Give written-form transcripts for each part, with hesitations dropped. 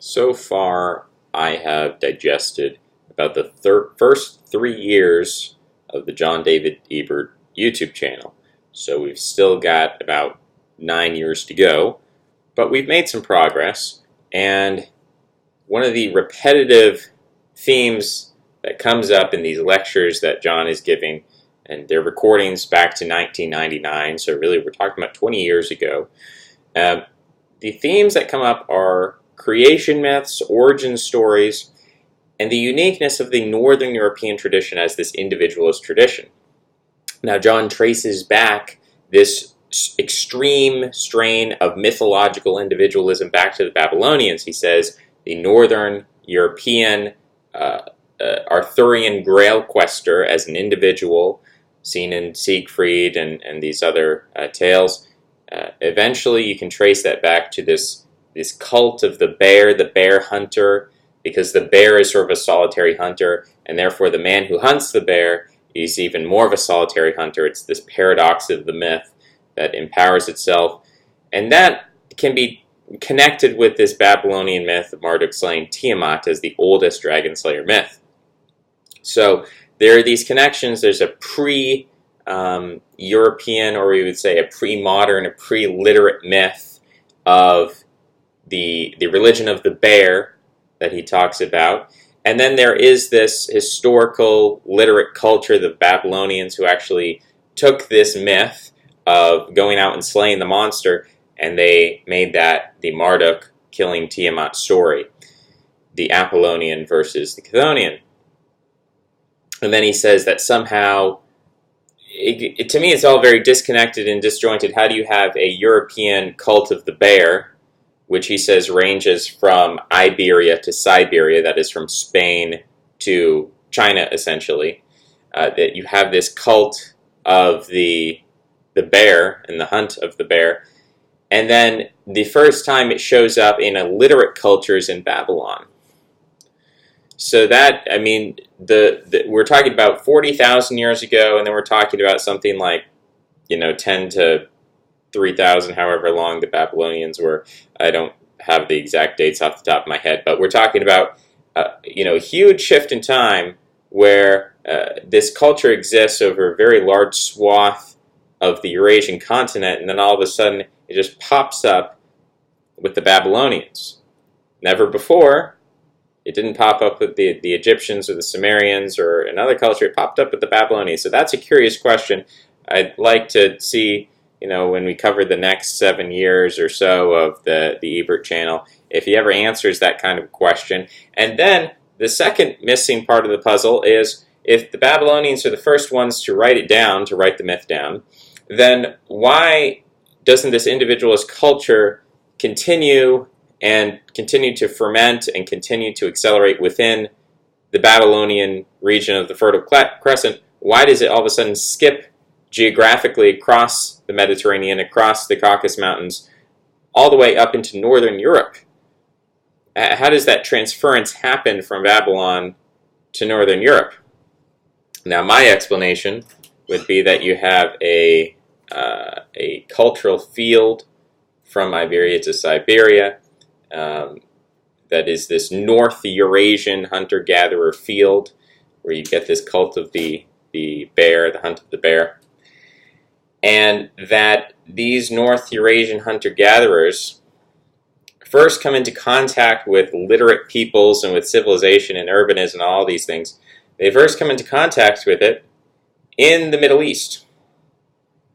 So far, I have digested about the first 3 years of the John David Ebert YouTube channel. So we've still got about 9 years to go, but we've made some progress. And one of the repetitive themes that comes up in these lectures that John is giving, and they're recordings back to 1999, so really we're talking about 20 years ago. The themes that come up are creation myths, origin stories, and the uniqueness of the Northern European tradition as this individualist tradition. Now, John traces back this extreme strain of mythological individualism back to the Babylonians. He says the Northern European Arthurian Grail quester as an individual, seen in Siegfried and these other tales. Eventually, you can trace that back to this cult of the bear hunter, because the bear is sort of a solitary hunter, and therefore the man who hunts the bear is even more of a solitary hunter. It's this paradox of the myth that empowers itself, and that can be connected with this Babylonian myth of Marduk slaying Tiamat as the oldest dragon slayer myth. So there are these connections. There's a pre-European, or we would say a pre-modern, a pre-literate myth of the religion of the bear that he talks about. And then there is this historical literate culture, the Babylonians, who actually took this myth of going out and slaying the monster, and they made that the Marduk killing Tiamat story, the Apollonian versus the Chthonian. And then he says that somehow, to me it's all very disconnected and disjointed. How do you have a European cult of the bear, which he says ranges from Iberia to Siberia, that is from Spain to China, essentially, that you have this cult of the bear and the hunt of the bear, and then the first time it shows up in a literate culture is in Babylon. So that, I mean, we're talking about 40,000 years ago, and then we're talking about something like, 10 to 3,000, however long the Babylonians were. I don't have the exact dates off the top of my head, but we're talking about a huge shift in time where this culture exists over a very large swath of the Eurasian continent, and then all of a sudden it just pops up with the Babylonians. Never before. It didn't pop up with the Egyptians or the Sumerians or another culture. It popped up with the Babylonians. So that's a curious question. I'd like to see, when we cover the next 7 years or so of the Ebert channel, if he ever answers that kind of question. And then the second missing part of the puzzle is, if the Babylonians are the first ones to write it down, to write the myth down, then why doesn't this individualist culture continue to ferment and continue to accelerate within the Babylonian region of the Fertile Crescent? Why does it all of a sudden skip geographically across the Mediterranean, across the Caucasus Mountains, all the way up into Northern Europe? How does that transference happen from Babylon to Northern Europe? Now, my explanation would be that you have a cultural field from Iberia to Siberia, that is this North Eurasian hunter-gatherer field, where you get this cult of the bear, the hunt of the bear. And that these North Eurasian hunter-gatherers first come into contact with literate peoples and with civilization and urbanism and all these things. They first come into contact with it in the Middle East,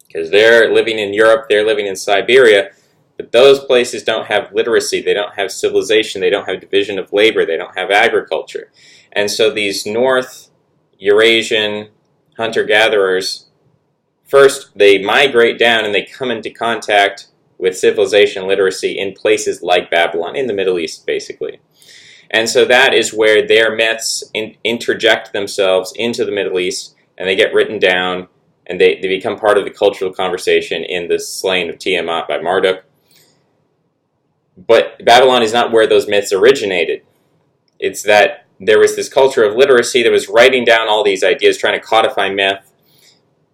because they're living in Europe, they're living in Siberia, but those places don't have literacy, they don't have civilization, they don't have division of labor, they don't have agriculture. And so these North Eurasian hunter-gatherers, first they migrate down and they come into contact with civilization and literacy in places like Babylon, in the Middle East, basically. And so that is where their myths interject themselves into the Middle East, and they get written down, and they become part of the cultural conversation in the slaying of Tiamat by Marduk. But Babylon is not where those myths originated. It's that there was this culture of literacy that was writing down all these ideas, trying to codify myth,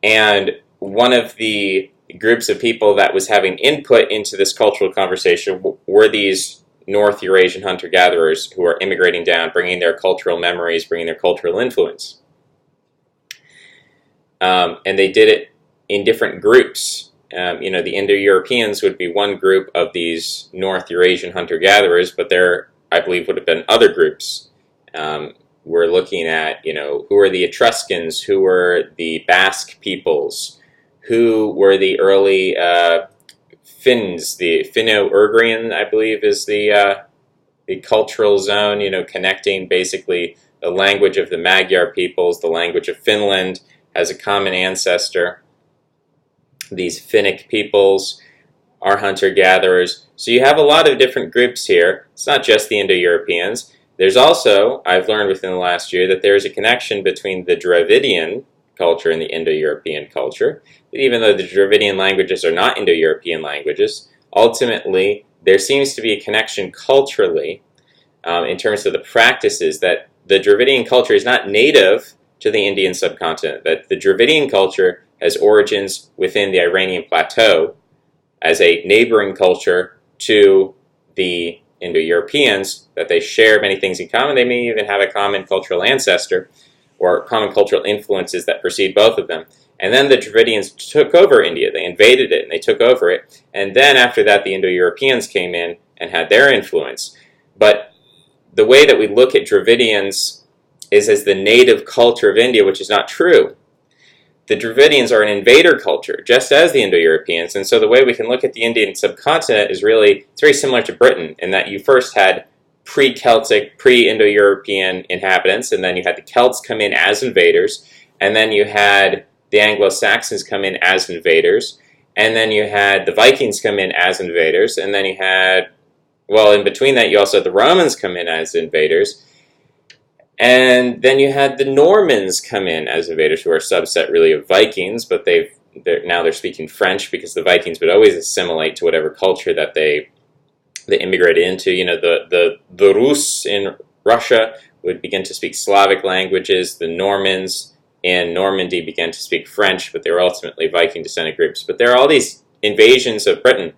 and one of the groups of people that was having input into this cultural conversation were these North Eurasian hunter-gatherers who are immigrating down, bringing their cultural memories, bringing their cultural influence. And they did it in different groups. The Indo-Europeans would be one group of these North Eurasian hunter-gatherers, but there, I believe, would have been other groups. We're looking at, who are the Etruscans, who were the Basque peoples, who were the early Finns, the Finno-Ugrian, I believe, is the cultural zone, connecting basically the language of the Magyar peoples, the language of Finland, has a common ancestor. These Finnic peoples are hunter-gatherers. So you have a lot of different groups here. It's not just the Indo-Europeans. There's also, I've learned within the last year, that there's a connection between the Dravidian culture and the Indo-European culture. But even though the Dravidian languages are not Indo-European languages, ultimately there seems to be a connection culturally in terms of the practices, that the Dravidian culture is not native to the Indian subcontinent, that the Dravidian culture has origins within the Iranian plateau as a neighboring culture to the Indo-Europeans, that they share many things in common. They may even have a common cultural ancestor or common cultural influences that precede both of them. And then the Dravidians took over India. They invaded it and they took over it. And then after that, the Indo-Europeans came in and had their influence. But the way that we look at Dravidians is as the native culture of India, which is not true. The Dravidians are an invader culture, just as the Indo-Europeans. And so the way we can look at the Indian subcontinent is really, it's very similar to Britain, in that you first had pre-Celtic, pre-Indo-European inhabitants, and then you had the Celts come in as invaders, and then you had the Anglo-Saxons come in as invaders, and then you had the Vikings come in as invaders, and then you had, well, in between that, you also had the Romans come in as invaders, and then you had the Normans come in as invaders, who are a subset really of Vikings, but now they're speaking French because the Vikings would always assimilate to whatever culture that they immigrated into. The Rus in Russia would begin to speak Slavic languages. The Normans in Normandy began to speak French, but they were ultimately Viking-descended groups. But there are all these invasions of Britain.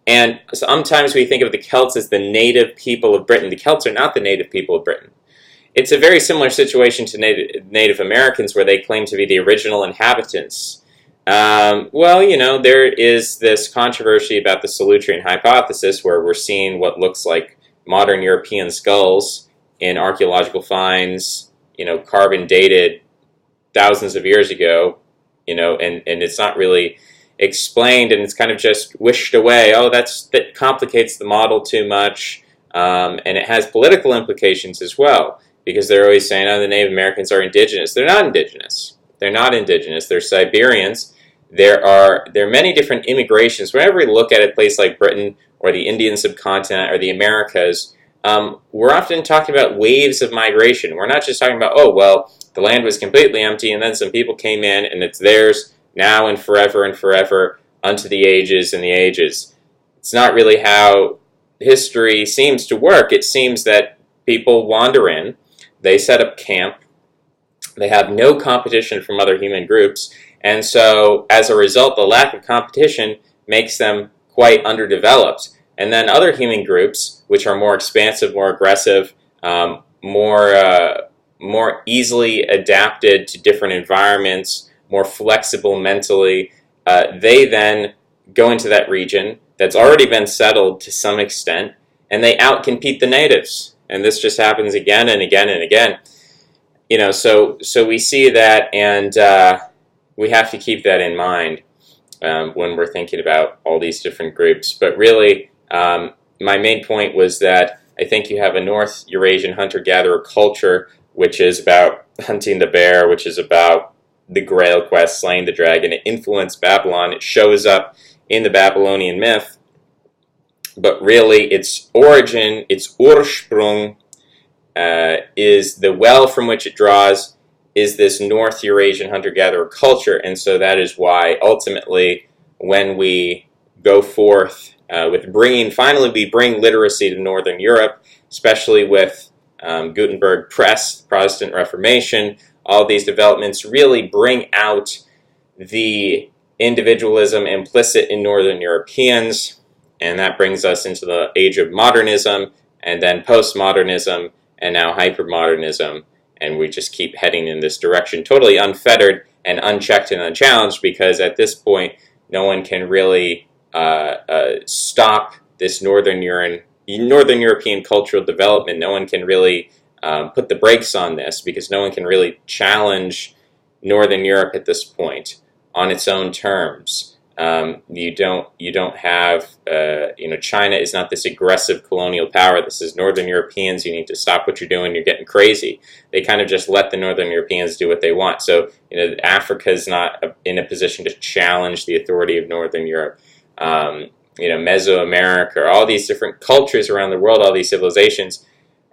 And sometimes we think of the Celts as the native people of Britain. The Celts are not the native people of Britain. It's a very similar situation to Native Americans, where they claim to be the original inhabitants. There is this controversy about the Solutrean hypothesis, where we're seeing what looks like modern European skulls in archaeological finds, carbon dated thousands of years ago, and it's not really explained, and it's kind of just wished away. Oh, that complicates the model too much, and it has political implications as well, because they're always saying, oh, the Native Americans are indigenous. They're not indigenous. They're not indigenous. They're Siberians. There are many different immigrations. Whenever we look at a place like Britain or the Indian subcontinent or the Americas, we're often talking about waves of migration. We're not just talking about, oh, well, the land was completely empty and then some people came in and it's theirs now and forever unto the ages and the ages. It's not really how history seems to work. It seems that people wander in, they set up camp, they have no competition from other human groups, and so as a result, the lack of competition makes them quite underdeveloped. And then other human groups, which are more expansive, more aggressive, more easily adapted to different environments, more flexible mentally, they then go into that region that's already been settled to some extent, and they outcompete the natives. And this just happens again and again and again. So we see that, and we have to keep that in mind when we're thinking about all these different groups. But really, my main point was that I think you have a North Eurasian hunter-gatherer culture, which is about hunting the bear, which is about the Grail quest, slaying the dragon. It influenced Babylon. It shows up in the Babylonian myth. But really, its origin, its Ursprung, is the well from which it draws, is this North Eurasian hunter-gatherer culture. And so that is why, ultimately, when we go forth with finally we bring literacy to Northern Europe, especially with Gutenberg Press, Protestant Reformation, all these developments really bring out the individualism implicit in Northern Europeans. And that brings us into the age of modernism, and then postmodernism, and now hypermodernism. And we just keep heading in this direction, totally unfettered and unchecked and unchallenged, because at this point, no one can really stop this Northern European cultural development. No one can really put the brakes on this, because no one can really challenge Northern Europe at this point on its own terms. You don't have China is not this aggressive colonial power. This is Northern Europeans. You need to stop what you're doing. You're getting crazy. They kind of just let the Northern Europeans do what they want. So Africa is not in a position to challenge the authority of Northern Europe. Mesoamerica, all these different cultures around the world, all these civilizations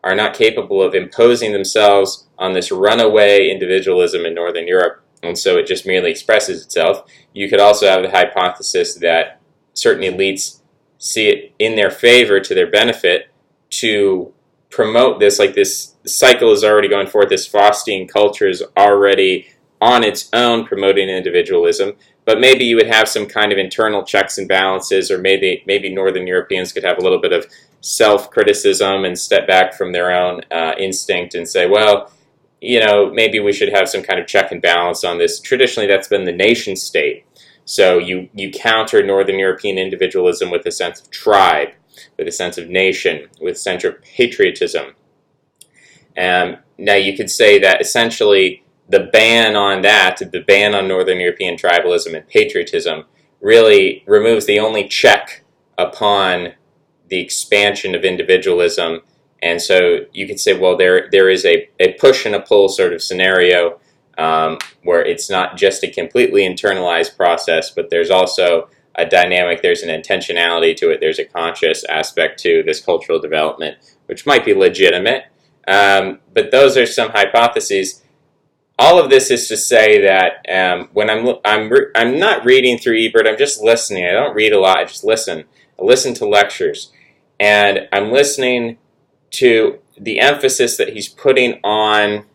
are not capable of imposing themselves on this runaway individualism in Northern Europe, and so it just merely expresses itself. You could also have the hypothesis that certain elites see it in their favor, to their benefit, to promote this, like this cycle is already going forth, this Faustian culture is already on its own promoting individualism, but maybe you would have some kind of internal checks and balances, or maybe Northern Europeans could have a little bit of self-criticism and step back from their own instinct and say, well, maybe we should have some kind of check and balance on this. Traditionally, that's been the nation state. So you counter Northern European individualism with a sense of tribe, with a sense of nation, with a sense of patriotism. Now you could say that essentially the ban on Northern European tribalism and patriotism really removes the only check upon the expansion of individualism. And so you could say, well, there is a push and a pull sort of scenario where it's not just a completely internalized process, but there's also a dynamic, there's an intentionality to it, there's a conscious aspect to this cultural development, which might be legitimate. But those are some hypotheses. All of this is to say that when I'm not reading through Ebert, I'm just listening. I don't read a lot, I just listen. I listen to lectures. And I'm listening to the emphasis that he's putting on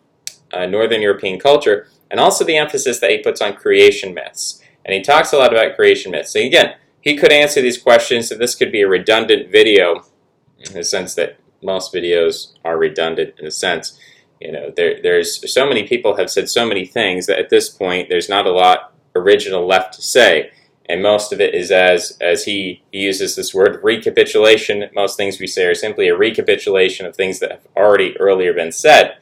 Northern European culture, and also the emphasis that he puts on creation myths. And he talks a lot about creation myths. So again, he could answer these questions, and this could be a redundant video, in the sense that most videos are redundant in a sense. There's so many people have said so many things that at this point there's not a lot original left to say. And most of it is, as he uses this word, recapitulation. Most things we say are simply a recapitulation of things that have already earlier been said.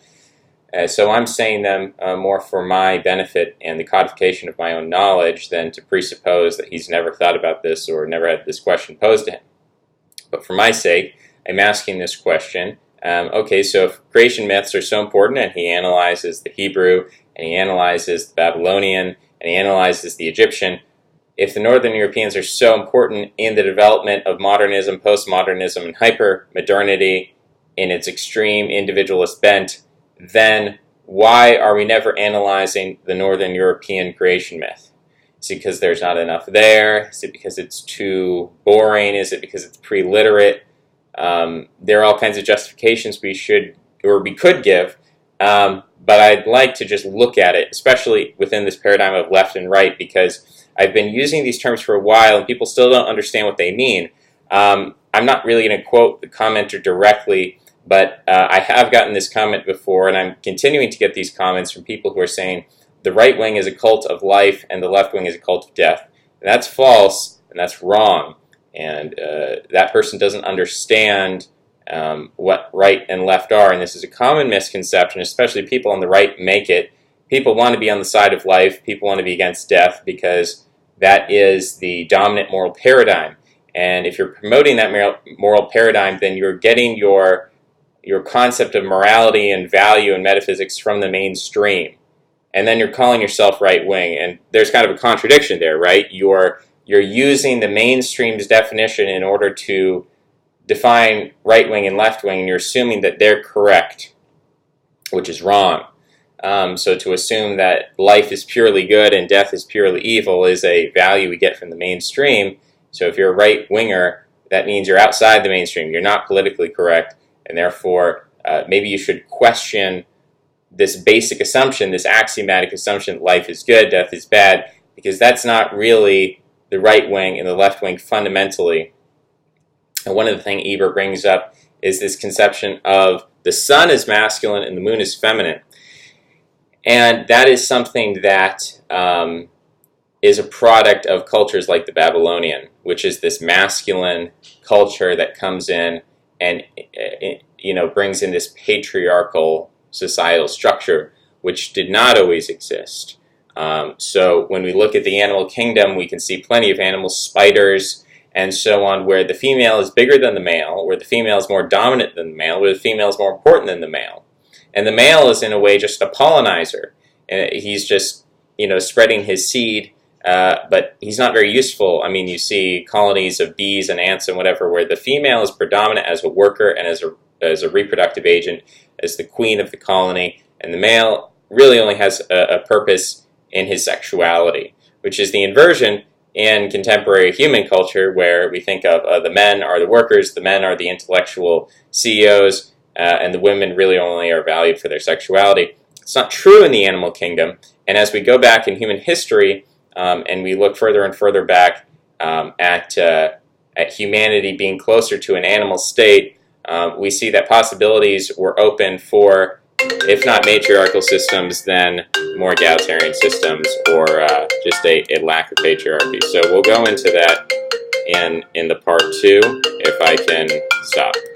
So I'm saying them more for my benefit and the codification of my own knowledge than to presuppose that he's never thought about this or never had this question posed to him. But for my sake, I'm asking this question. Okay, so if creation myths are so important, and he analyzes the Hebrew, and he analyzes the Babylonian, and he analyzes the Egyptian, if the Northern Europeans are so important in the development of modernism, postmodernism, and hypermodernity in its extreme individualist bent, then why are we never analyzing the Northern European creation myth? Is it because there's not enough there? Is it because it's too boring? Is it because it's pre-literate? There are all kinds of justifications we could give, but I'd like to just look at it, especially within this paradigm of left and right, because I've been using these terms for a while and people still don't understand what they mean. I'm not really going to quote the commenter directly, but I have gotten this comment before, and I'm continuing to get these comments from people who are saying the right wing is a cult of life and the left wing is a cult of death. And that's false, and that's wrong. And that person doesn't understand what right and left are, and this is a common misconception, especially people on the right make it. People want to be on the side of life, people want to be against death, because that is the dominant moral paradigm. And if you're promoting that moral paradigm, then you're getting your concept of morality and value and metaphysics from the mainstream. And then you're calling yourself right-wing, and there's kind of a contradiction there, right? You're using the mainstream's definition in order to define right-wing and left-wing, and you're assuming that they're correct, which is wrong. So to assume that life is purely good and death is purely evil is a value we get from the mainstream. So if you're a right-winger, that means you're outside the mainstream. You're not politically correct, and therefore maybe you should question this basic assumption, this axiomatic assumption that life is good, death is bad, because that's not really the right wing and the left wing fundamentally. And one of the things Eber brings up is this conception of the sun is masculine and the moon is feminine. And that is something that is a product of cultures like the Babylonian, which is this masculine culture that comes in and brings in this patriarchal societal structure, which did not always exist. So when we look at the animal kingdom, we can see plenty of animals, spiders, and so on, where the female is bigger than the male, where the female is more dominant than the male, where the female is more important than the male. And the male is, in a way, just a pollinizer. He's just, spreading his seed, but he's not very useful. I mean, you see colonies of bees and ants and whatever, where the female is predominant as a worker and as a reproductive agent, as the queen of the colony, and the male really only has a purpose in his sexuality, which is the inversion in contemporary human culture, where we think of the men are the workers, the men are the intellectual CEOs, and the women really only are valued for their sexuality. It's not true in the animal kingdom, and as we go back in human history, and we look further and further back at humanity being closer to an animal state, we see that possibilities were open for, if not matriarchal systems, then more egalitarian systems, or just a lack of patriarchy. So we'll go into that in the part 2 if I can stop.